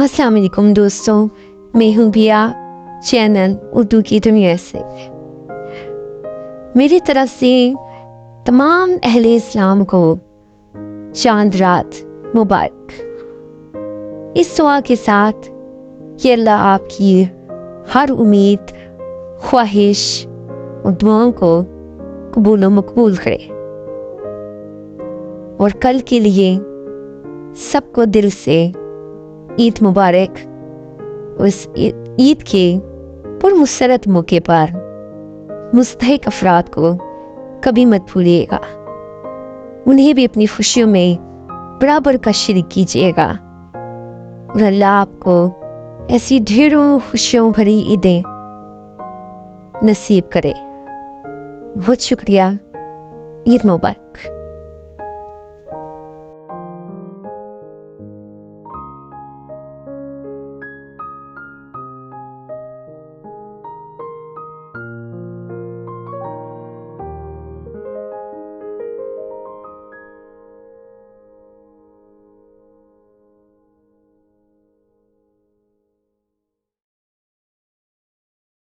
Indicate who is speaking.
Speaker 1: अस्सलाम वालेकुम दोस्तों, मैं हूँ बिया, चैनल उर्दू की दुनिया से। मेरी तरफ से तमाम अहले इस्लाम को चांद रात मुबारक। इस दुआ के साथ कि अल्लाह आपकी हर उम्मीद, ख्वाहिश और दुआओं को कबूल व मकबूल करे और कल के लिए सबको दिल से ईद मुबारक। उस ईद के पुरमसरत मौके पर मुस्तहिक अफराद को कभी मत भूलिएगा, उन्हें भी अपनी खुशियों में बराबर का शरीक कीजिएगा और अल्लाह आपको ऐसी ढेरों खुशियों भरी ईदें नसीब करे। बहुत शुक्रिया। ईद मुबारक।